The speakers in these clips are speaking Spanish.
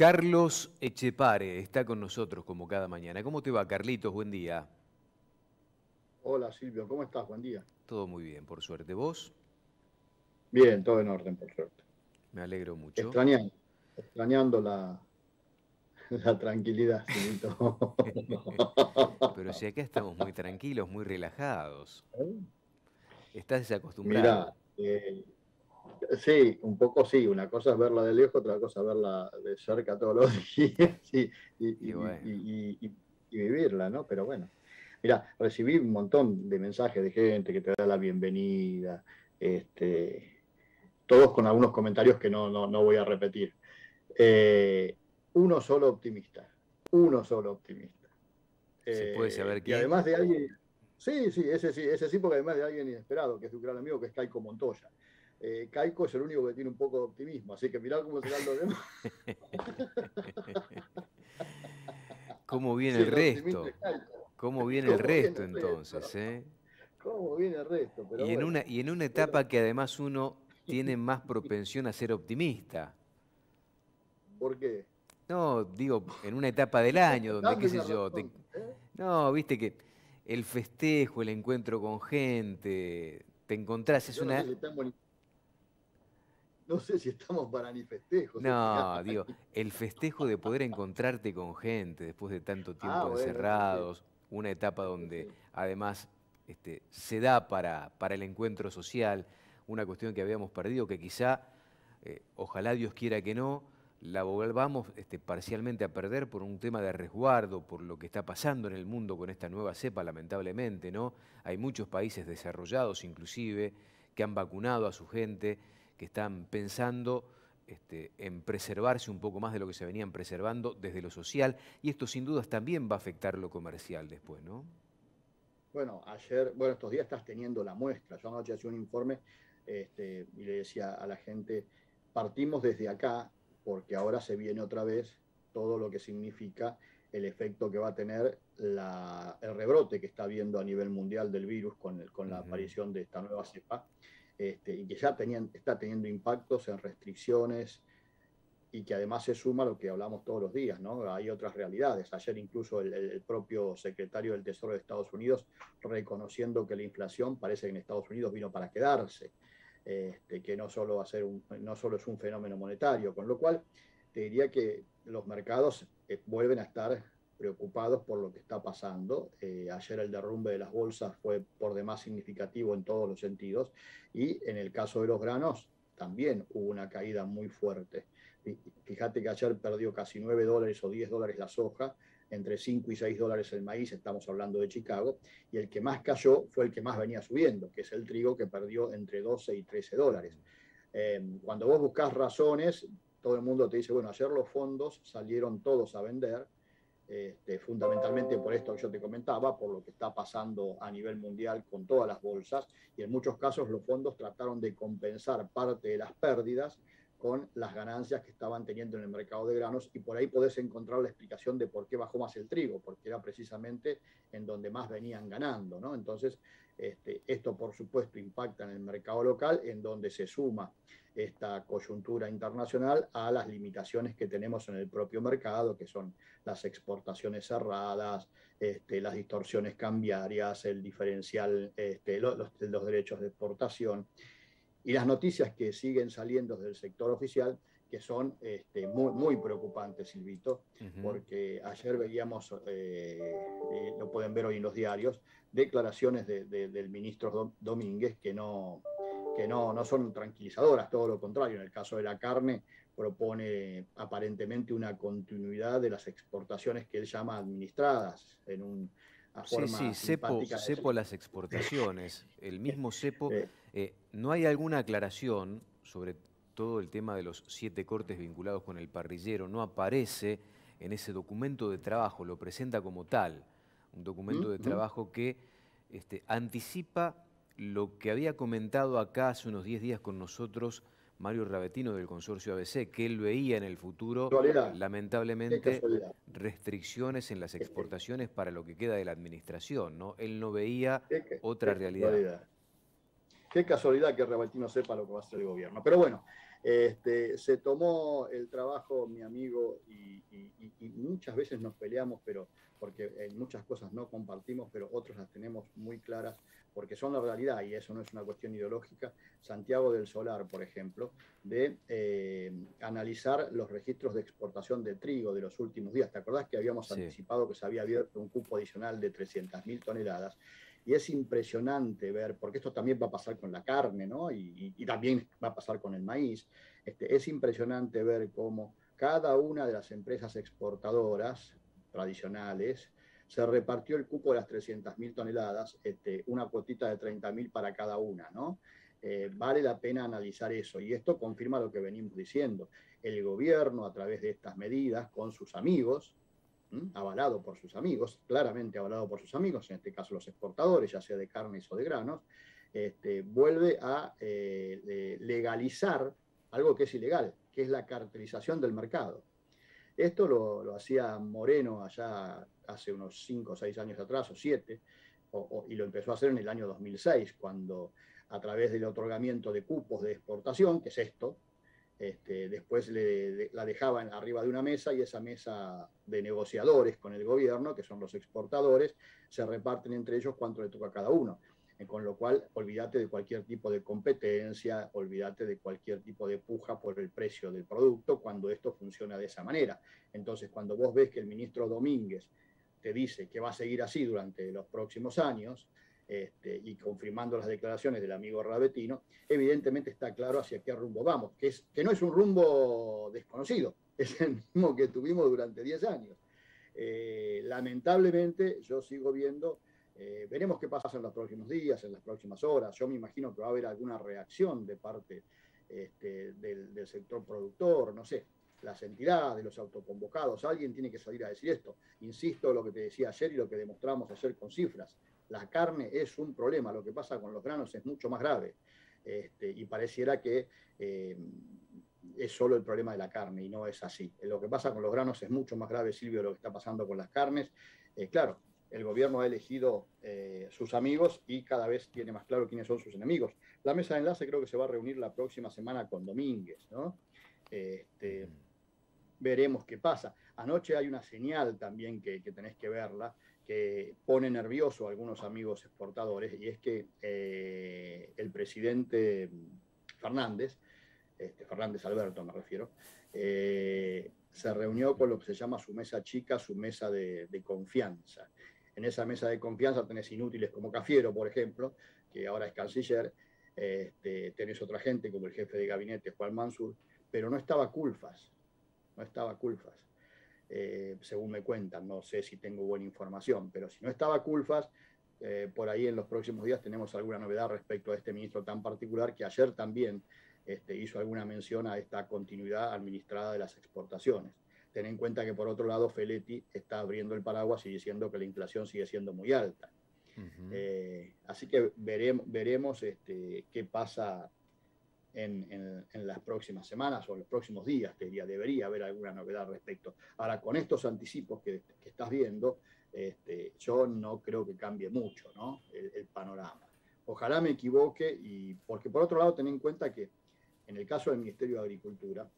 Carlos Echepare está con nosotros como cada mañana. ¿Cómo te va, Carlitos? Buen día. Hola Silvio, ¿cómo estás? Buen día. Todo muy bien, por suerte. ¿Vos? Bien, todo en orden, por suerte. Me alegro mucho. Extrañando la tranquilidad, Silvito. Pero si acá estamos muy tranquilos, muy relajados. Estás Mira, desacostumbrado. sí, un poco sí. Una cosa es verla de lejos, otra cosa es verla de cerca todos los días Y bueno, y vivirla, ¿no? Pero bueno, mira, recibí un montón de mensajes de gente que te da la bienvenida, este, todos con algunos comentarios que no voy a repetir. Eh, uno solo optimista, uno solo optimista. ¿se puede saber Y quién? además de alguien, sí, ese sí, porque además de alguien inesperado, que es un gran amigo, que es Caico Montoya. Caico es el único que tiene un poco de optimismo, así que mirá cómo serán los demás. ¿Cómo viene Sí, el el optimista resto? es Caico. ¿Cómo viene el ¿Cómo viene resto el resto? entonces, eh? ¿Cómo viene el resto? Pero Y bueno, y en una bueno, etapa que además uno tiene más propensión a ser optimista. ¿por qué? No, digo, en una etapa del año donde, qué Dame sé una yo, razón. ¿Eh? no, viste que el festejo, el encuentro con gente, te encontrás, es Yo no sé una... si estamos, no sé si estamos para ni festejos este No, año. digo, el festejo de poder encontrarte con gente después de tanto Ah, tiempo bueno, eso sí, encerrados, una etapa eso donde sí. además se da para el encuentro social, una cuestión que habíamos perdido, que quizá, ojalá Dios quiera que no, la volvamos parcialmente a perder por un tema de resguardo, por lo que está pasando en el mundo con esta nueva cepa, lamentablemente, ¿no? Hay muchos países desarrollados, inclusive, que han vacunado a su gente, que están pensando en preservarse un poco más de lo que se venían preservando desde lo social, y esto sin dudas también va a afectar lo comercial después, ¿no? Bueno, estos días estás teniendo la muestra. Yo anoche hacía un informe y le decía a la gente, partimos desde acá porque ahora se viene otra vez todo lo que significa el efecto que va a tener el rebrote que está habiendo a nivel mundial del virus con la Ujú. aparición de esta nueva cepa, y que ya está teniendo impactos en restricciones, y que además se suma a lo que hablamos todos los días, ¿no? Hay otras realidades. Ayer incluso el propio secretario del Tesoro de Estados Unidos reconociendo que la inflación parece que en Estados Unidos vino para quedarse, que no solo es un fenómeno monetario, con lo cual te diría que los mercados vuelven a estar preocupados por lo que está pasando. Ayer el derrumbe de las bolsas fue por demás significativo en todos los sentidos, y en el caso de los granos también hubo una caída muy fuerte. Fíjate que ayer perdió casi $9 o $10 la soja, entre $5 y $6 el maíz, estamos hablando de Chicago, y el que más cayó fue el que más venía subiendo, que es el trigo, que perdió entre $12 y $13. Cuando vos buscás razones, todo el mundo te dice, bueno, ayer los fondos salieron todos a vender, fundamentalmente por esto que yo te comentaba, por lo que está pasando a nivel mundial con todas las bolsas, y en muchos casos los fondos trataron de compensar parte de las pérdidas con las ganancias que estaban teniendo en el mercado de granos, y por ahí podés encontrar la explicación de por qué bajó más el trigo, porque era precisamente en donde más venían ganando, ¿no? Entonces, esto por supuesto impacta en el mercado local, en donde se suma esta coyuntura internacional a las limitaciones que tenemos en el propio mercado, que son las exportaciones cerradas, las distorsiones cambiarias, el diferencial, los derechos de exportación, y las noticias que siguen saliendo del sector oficial, que son muy preocupantes, Silvito, Ujú. porque ayer veíamos, lo pueden ver hoy en los diarios, declaraciones del ministro Domínguez que no son tranquilizadoras, todo lo contrario. En el caso de la carne, propone aparentemente una continuidad de las exportaciones que él llama administradas, en una Sí, sí, forma cepo, simpática de decir. cepo las exportaciones, el mismo cepo. eh, ¿No hay alguna aclaración sobre todo el tema de los 7 cortes vinculados con el parrillero? No aparece en ese documento de trabajo, lo presenta como tal, un documento de trabajo que anticipa lo que había comentado acá hace unos 10 días con nosotros Mario Ravetino del consorcio ABC, que él veía en el futuro, Casualidad, qué lamentablemente, casualidad. restricciones en las Qué, exportaciones para lo que queda de la administración, ¿no? Él no veía qué, otra qué realidad. casualidad. Qué casualidad que Rebaltino sepa lo que va a hacer el gobierno. Pero bueno, se tomó el trabajo, mi amigo, y muchas veces nos peleamos, pero porque en muchas cosas no compartimos, pero otras las tenemos muy claras, porque son la realidad, y eso no es una cuestión ideológica. Santiago del Solar, por ejemplo, de analizar los registros de exportación de trigo de los últimos días. ¿Te acordás que habíamos anticipado que se había abierto un cupo adicional de 300.000 toneladas? Y es impresionante ver, porque esto también va a pasar con la carne, ¿no? Y también va a pasar con el maíz. Es impresionante ver cómo cada una de las empresas exportadoras tradicionales se repartió el cupo de las 300.000 toneladas, una cuotita de 30.000 para cada una, ¿no? Vale la pena analizar eso. Y esto confirma lo que venimos diciendo. El gobierno, a través de estas medidas, con sus amigos, avalado por sus amigos, claramente avalado por sus amigos, en este caso los exportadores, ya sea de carnes o de granos, vuelve a legalizar algo que es ilegal, que es la cartelización del mercado. Esto lo hacía Moreno allá hace unos 5 o 6 años atrás, o 7, y lo empezó a hacer en el año 2006, cuando a través del otorgamiento de cupos de exportación, que es esto, después la dejaban arriba de una mesa y esa mesa de negociadores con el gobierno, que son los exportadores, se reparten entre ellos cuánto le toca a cada uno. Con lo cual, olvídate de cualquier tipo de competencia, olvídate de cualquier tipo de puja por el precio del producto cuando esto funciona de esa manera. Entonces, cuando vos ves que el ministro Domínguez te dice que va a seguir así durante los próximos años, y confirmando las declaraciones del amigo Ravetino, evidentemente está claro hacia qué rumbo vamos, que no es un rumbo desconocido, es el mismo que tuvimos durante 10 años. Lamentablemente, yo sigo viendo, veremos qué pasa en los próximos días, en las próximas horas. Yo me imagino que va a haber alguna reacción de parte del sector productor, no sé, las entidades, los autoconvocados, alguien tiene que salir a decir esto. Insisto en lo que te decía ayer y lo que demostramos ayer con cifras. La carne es un problema, lo que pasa con los granos es mucho más grave. Y pareciera que es solo el problema de la carne, y no es así. Lo que pasa con los granos es mucho más grave, Silvio, de lo que está pasando con las carnes. Claro, el gobierno ha elegido sus amigos y cada vez tiene más claro quiénes son sus enemigos. La mesa de enlace creo que se va a reunir la próxima semana con Domínguez, ¿no? Veremos qué pasa. Anoche hay una señal también que tenés que verla, que pone nervioso a algunos amigos exportadores, y es que el presidente Fernández, Fernández Alberto me refiero, se reunió con lo que se llama su mesa chica, su mesa de confianza. En esa mesa de confianza tenés inútiles como Cafiero, por ejemplo, que ahora es canciller, tenés otra gente como el jefe de gabinete, Juan Mansur, pero no estaba Culfas, según me cuentan, no sé si tengo buena información, pero si no estaba Culfas, por ahí en los próximos días tenemos alguna novedad respecto a este ministro tan particular, que ayer también hizo alguna mención a esta continuidad administrada de las exportaciones. Ten en cuenta que por otro lado Feletti está abriendo el paraguas y diciendo que la inflación sigue siendo muy alta. Así que veremos qué pasa en las próximas semanas o en los próximos días, te diría. Debería haber alguna novedad al respecto. Ahora, con estos anticipos que estás viendo, yo no creo que cambie mucho, ¿no? el panorama. Ojalá me equivoque, porque por otro lado ten en cuenta que en el caso del Ministerio de Agricultura,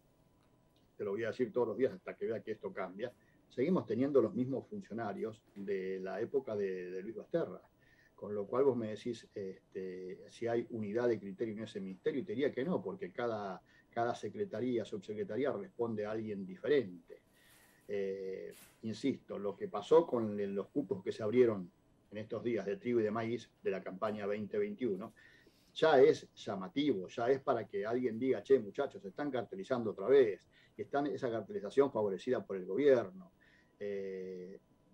te lo voy a decir todos los días hasta que vea que esto cambia, seguimos teniendo los mismos funcionarios de la época de Luis Basterra. Con lo cual vos me decís si hay unidad de criterio en ese ministerio, y te diría que no, porque cada secretaría, subsecretaría responde a alguien diferente. Insisto, lo que pasó con los cupos que se abrieron en estos días de trigo y de maíz de la campaña 2021, ya es llamativo, ya es para que alguien diga, che, muchachos, se están cartelizando otra vez, y están esa cartelización favorecida por el gobierno.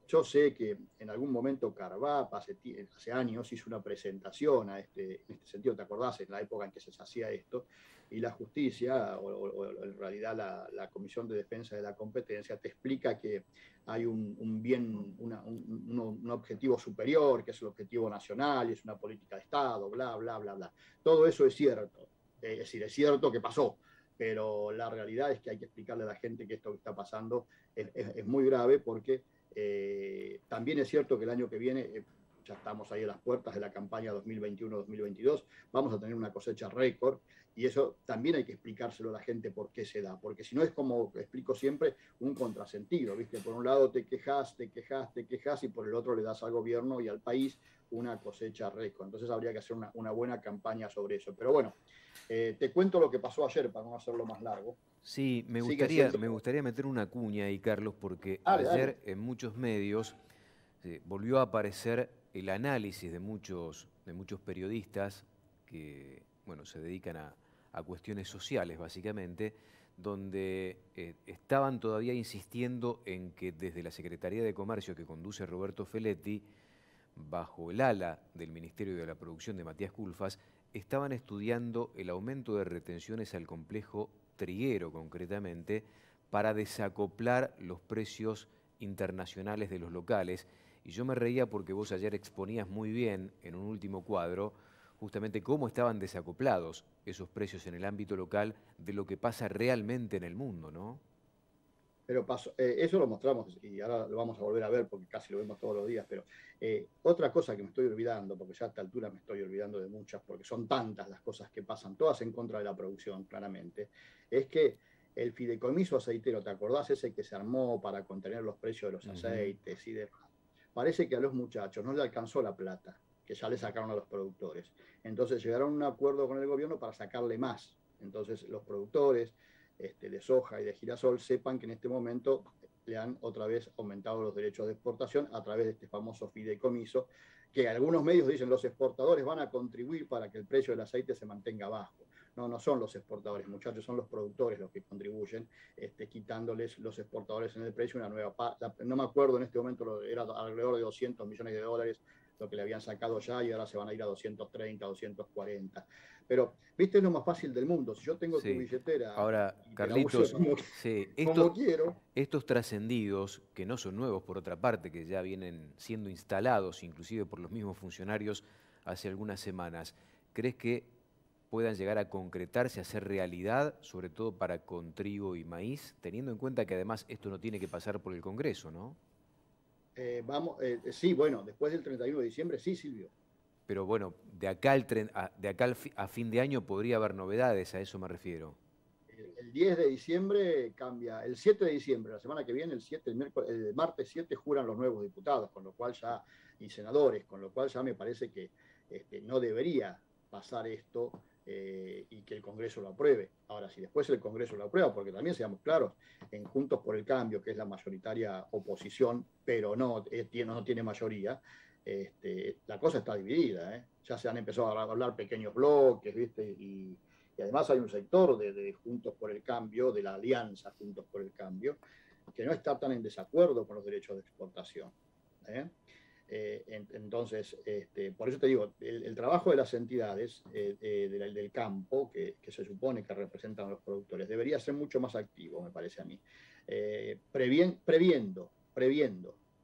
Yo sé que en algún momento Carvap hace años hizo una presentación en este sentido, ¿te acordás? En la época en que se hacía esto, y la justicia, o en realidad la Comisión de Defensa de la Competencia, te explica que hay un bien, un objetivo superior, que es el objetivo nacional, y es una política de Estado, bla, bla, bla, bla. Todo eso es cierto, es decir, es cierto que pasó, pero la realidad es que hay que explicarle a la gente que esto que está pasando es muy grave, porque también es cierto que el año que viene ya estamos ahí a las puertas de la campaña 2021-2022, vamos a tener una cosecha récord, y eso también hay que explicárselo a la gente por qué se da, porque si no es, como explico siempre, un contrasentido, ¿viste? Por un lado te quejas, y por el otro le das al gobierno y al país una cosecha récord. Entonces habría que hacer una buena campaña sobre eso. Pero bueno, te cuento lo que pasó ayer para no hacerlo más largo. Sí, Sigue siendo... me gustaría meter una cuña ahí, Carlos, porque Dale, ayer dale. en muchos medios volvió a aparecer el análisis de muchos periodistas que, bueno, se dedican a cuestiones sociales, básicamente, donde estaban todavía insistiendo en que desde la Secretaría de Comercio que conduce Roberto Feletti, bajo el ala del Ministerio de la Producción de Matías Culfas, estaban estudiando el aumento de retenciones al complejo triguero, concretamente, para desacoplar los precios internacionales de los locales. Y yo me reía porque vos ayer exponías muy bien en un último cuadro justamente cómo estaban desacoplados esos precios en el ámbito local de lo que pasa realmente en el mundo, ¿no? Pero pasó, eso lo mostramos y ahora lo vamos a volver a ver porque casi lo vemos todos los días, pero otra cosa que me estoy olvidando, porque ya a esta altura me estoy olvidando de muchas, porque son tantas las cosas que pasan, todas en contra de la producción, claramente, es que el fideicomiso aceitero, ¿te acordás ese que se armó para contener los precios de los aceites y demás? Parece que a los muchachos no le alcanzó la plata, que ya le sacaron a los productores. Entonces llegaron a un acuerdo con el gobierno para sacarle más. Entonces los productores de soja y de girasol sepan que en este momento le han otra vez aumentado los derechos de exportación a través de este famoso fideicomiso, que algunos medios dicen los exportadores van a contribuir para que el precio del aceite se mantenga bajo. No, no son los exportadores, muchachos, son los productores los que contribuyen, quitándoles los exportadores en el precio una nueva no me acuerdo en este momento, era alrededor de 200 millones de dólares lo que le habían sacado ya, y ahora se van a ir a 230, 240. Pero, viste, es lo más fácil del mundo. Si yo tengo tu Sí. billetera Ahora, y te la uso Carlitos, como, sí, como quiero. estos trascendidos, que no son nuevos por otra parte, que ya vienen siendo instalados inclusive por los mismos funcionarios hace algunas semanas, ¿crees que puedan llegar a concretarse, a ser realidad, sobre todo para con trigo y maíz, teniendo en cuenta que además esto no tiene que pasar por el Congreso, ¿no? Sí, bueno, después del 31 de diciembre, sí, Silvio. Pero bueno, de acá a fin de año podría haber novedades, a eso me refiero. El 10 de diciembre cambia, el 7 de diciembre, la semana que viene, el martes 7 juran los nuevos diputados, con lo cual ya, y senadores, con lo cual ya me parece que no debería pasar esto y que el Congreso lo apruebe. Ahora, si después el Congreso lo aprueba, porque también seamos claros, en Juntos por el Cambio, que es la mayoritaria oposición, pero no tiene mayoría, la cosa está dividida, ¿eh? Ya se han empezado a hablar pequeños bloques, ¿viste? Y además hay un sector de Juntos por el Cambio, de la alianza Juntos por el Cambio, que no está tan en desacuerdo con los derechos de exportación. ¿Eh? Entonces, por eso te digo, el trabajo de las entidades del campo, que se supone que representan a los productores, debería ser mucho más activo, me parece a mí. Previendo,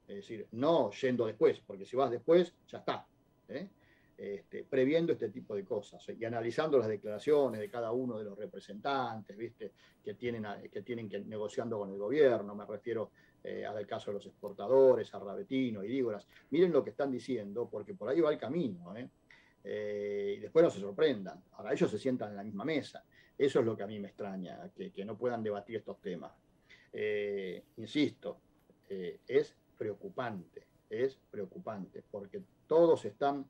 es decir, no yendo después, porque si vas después, ya está. ¿Eh? Previendo este tipo de cosas y analizando las declaraciones de cada uno de los representantes, ¿viste? Que tienen que negociando con el gobierno, me refiero al caso de los exportadores, a Rabetino y Dígoras. Miren lo que están diciendo, porque por ahí va el camino, y después no se sorprendan. Ahora ellos se sientan en la misma mesa. Eso es lo que a mí me extraña, que no puedan debatir estos temas. Insisto, es preocupante, porque todos están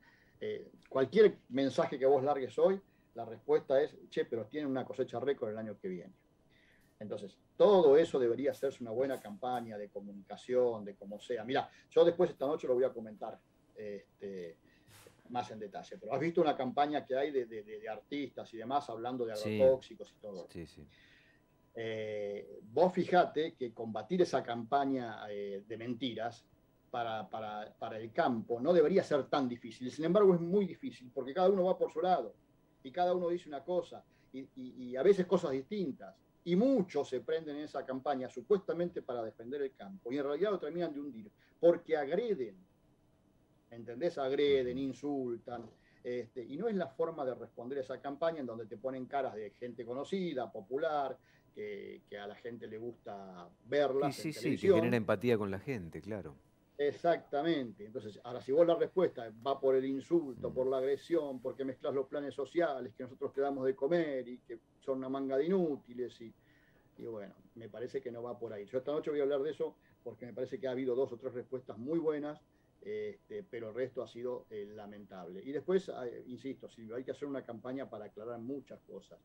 cualquier mensaje que vos largues hoy, la respuesta es, che, pero tienen una cosecha récord el año que viene. Entonces, todo eso debería hacerse una buena campaña de comunicación, de como sea. Mira, yo después esta noche lo voy a comentar más en detalle, pero has visto una campaña que hay de artistas y demás hablando de Sí, agrotóxicos y todo. sí, sí. Vos fijate que combatir esa campaña de mentiras para el campo no debería ser tan difícil. Sin embargo, es muy difícil porque cada uno va por su lado y cada uno dice una cosa y a veces cosas distintas. Y muchos se prenden en esa campaña supuestamente para defender el campo y en realidad lo terminan de hundir porque agreden, ¿entendés? Agreden, insultan. Y no es la forma de responder a esa campaña en donde te ponen caras de gente conocida, popular, que a la gente le gusta Y verlas sí, en sí, que genera televisión. empatía con la gente, claro. Exactamente. Entonces, ahora si vos la respuesta va por el insulto, por la agresión, porque mezclas los planes sociales, que nosotros te damos de comer y que son una manga de inútiles y bueno, me parece que no va por ahí. Yo esta noche voy a hablar de eso porque me parece que ha habido 2 o 3 respuestas muy buenas, pero el resto ha sido lamentable. Y después, insisto, Silvio, hay que hacer una campaña para aclarar muchas cosas.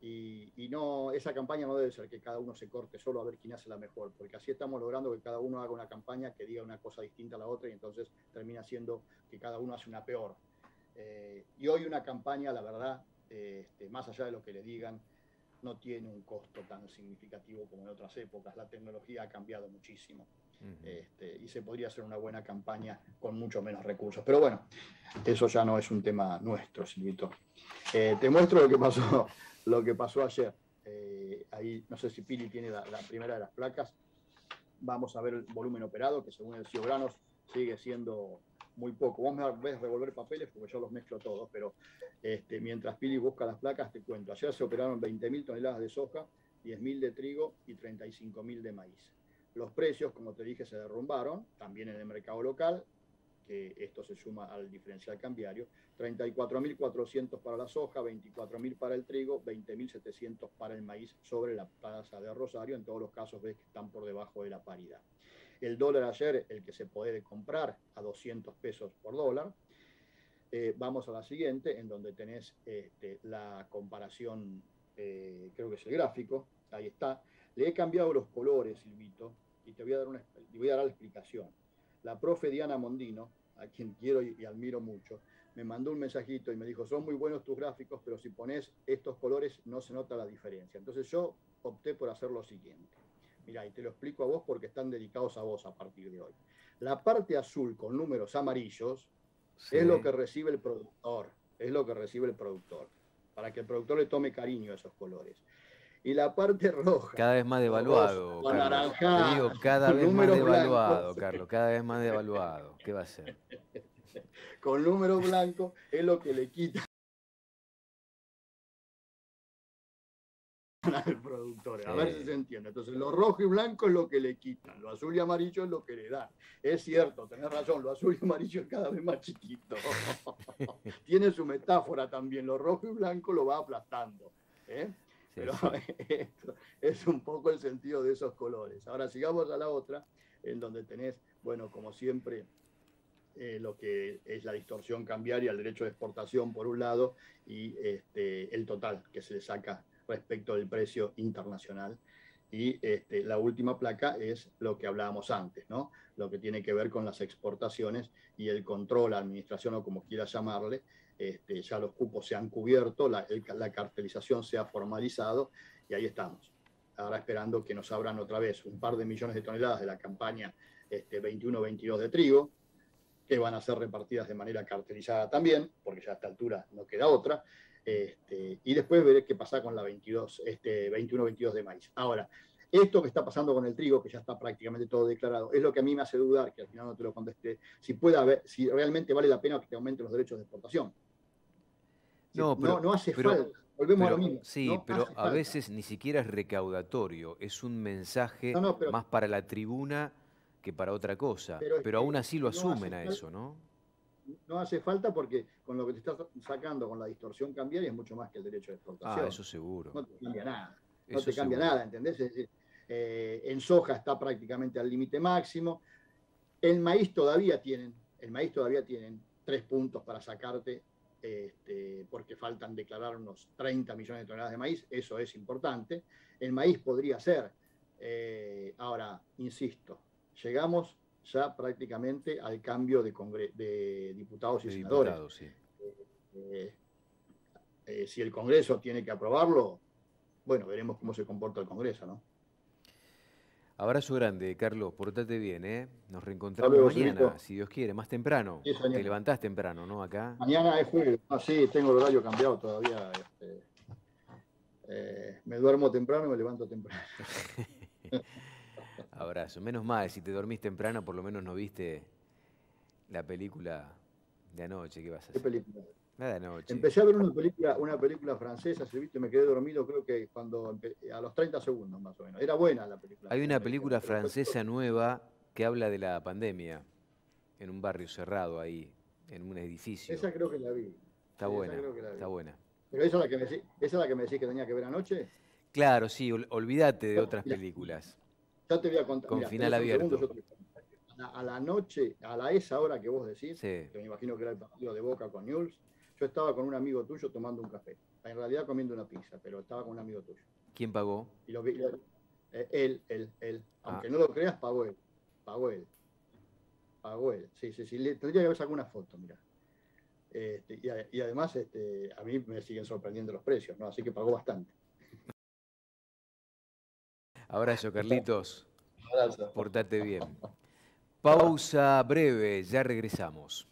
Y no, esa campaña no debe ser que cada uno se corte solo a ver quién hace la mejor, porque así estamos logrando que cada uno haga una campaña que diga una cosa distinta a la otra y entonces termina siendo que cada uno hace una peor. Y hoy una campaña, la verdad, más allá de lo que le digan, no tiene un costo tan significativo como en otras épocas. La tecnología ha cambiado muchísimo. Y se podría hacer una buena campaña con mucho menos recursos. Pero bueno, eso ya no es un tema nuestro, Silvito. Te muestro lo que pasó ayer. Ahí no sé si Pili tiene la primera de las placas. Vamos a ver el volumen operado, que según el Ciogranos sigue siendo muy poco. Vos me ves revolver papeles porque yo los mezclo todos, pero mientras Pili busca las placas, te cuento. Ayer se operaron 20.000 toneladas de soja, 10.000 de trigo y 35.000 de maíz. Los precios, como te dije, se derrumbaron, también en el mercado local, que esto se suma al diferencial cambiario, 34.400 para la soja, 24.000 para el trigo, 20.700 para el maíz sobre la plaza de Rosario. En todos los casos ves que están por debajo de la paridad. El dólar ayer, el que se puede comprar a 200 pesos por dólar. Vamos a la siguiente, en donde tenés la comparación, creo que es el gráfico, ahí está. Le he cambiado los colores, Silvito, y te voy a dar la explicación. La profe Diana Mondino, a quien quiero y admiro mucho, me mandó un mensajito y me dijo, son muy buenos tus gráficos, pero si pones estos colores no se nota la diferencia. Entonces yo opté por hacer lo siguiente. Mirá, y te lo explico a vos porque están dedicados a vos a partir de hoy. La parte azul con números amarillos sí. Es lo que recibe el productor, para que el productor le tome cariño a esos colores. Y la parte roja. Cada vez más devaluado, rosa, Carlos. Naranja, te digo, cada vez más devaluado, Carlos, cada vez más devaluado. ¿Qué va a ser? Con números blancos es lo que le quita al productor. A ver si se entiende. Entonces, lo rojo y blanco es lo que le quitan, lo azul y amarillo es lo que le dan. Es cierto, tenés razón, lo azul y amarillo es cada vez más chiquito. Tiene su metáfora también, lo rojo y blanco lo va aplastando. Pero esto es un poco el sentido de esos colores. Ahora sigamos a la otra, en donde tenés, bueno, como siempre, lo que es la distorsión cambiaria, el derecho de exportación por un lado, y el total que se le saca respecto del precio internacional. Y la última placa es lo que hablábamos antes, ¿no? Lo que tiene que ver con las exportaciones y el control, la administración o como quieras llamarle. Ya los cupos se han cubierto, la cartelización se ha formalizado y ahí estamos. Ahora esperando que nos abran otra vez un par de millones de toneladas de la campaña 21-22 de trigo, que van a ser repartidas de manera cartelizada también, porque ya a esta altura no queda otra. Y después veré qué pasa con la 21-22 de maíz. Ahora, esto que está pasando con el trigo, que ya está prácticamente todo declarado, es lo que a mí me hace dudar, que al final no te lo contesté, si realmente vale la pena que te aumenten los derechos de exportación. No hace falta. Volvemos a lo mismo. Sí, no pero a veces ni siquiera es recaudatorio, es un mensaje más para la tribuna que para otra cosa. Pero aún así lo asumen a eso, ¿no? No hace falta porque con lo que te estás sacando con la distorsión cambiaria es mucho más que el derecho de exportación. Ah, eso seguro. No te cambia nada. No te cambia nada, ¿entendés? En soja está prácticamente al límite máximo. El maíz todavía tienen 3 puntos para sacarte, porque faltan declarar unos 30 millones de toneladas de maíz. Eso es importante. El maíz podría ser. Ahora, insisto, llegamos ya prácticamente al cambio de diputados y senadores. Sí. Si el Congreso tiene que aprobarlo, bueno, veremos cómo se comporta el Congreso, ¿no? Abrazo grande, Carlos, portate bien, ¿eh? Nos reencontramos mañana, si Dios quiere, más temprano. Sí, te levantás temprano, ¿no? Acá. Mañana es jueves. Sí, tengo el horario cambiado todavía. Me duermo temprano y me levanto temprano. Abrazo. Menos mal, si te dormís temprano, por lo menos no viste la película de anoche. ¿Qué vas a hacer? ¿Qué película? La de anoche. Empecé a ver una película francesa, y me quedé dormido, creo que a los 30 segundos más o menos. Era buena la película. Hay una película francesa nueva que habla de la pandemia en un barrio cerrado ahí, en un edificio. Esa creo que la vi. Está Sí, buena, esa creo que la vi. está buena. Pero esa es la que esa es la que me decís que tenía que ver anoche. Claro, sí, olvídate de otras Mira, películas. ya te voy a contar. Con Mira, final tenés un segundo, abierto. yo te cuento. A la noche, esa hora que vos decís, Sí. que me imagino que era el partido de Boca con Newell's, yo estaba con un amigo tuyo tomando un café. En realidad comiendo una pizza, pero estaba con un amigo tuyo. ¿Quién pagó? Y lo vi, él. Ah, Aunque no lo creas, pagó él. Pagó él. Pagó él. Sí. Tendría que haber sacado una foto, mira. Y además, a mí me siguen sorprendiendo los precios, ¿no? Así que pagó bastante. abrazo, Carlitos. Abrazo. Portate bien. Pausa breve, ya regresamos.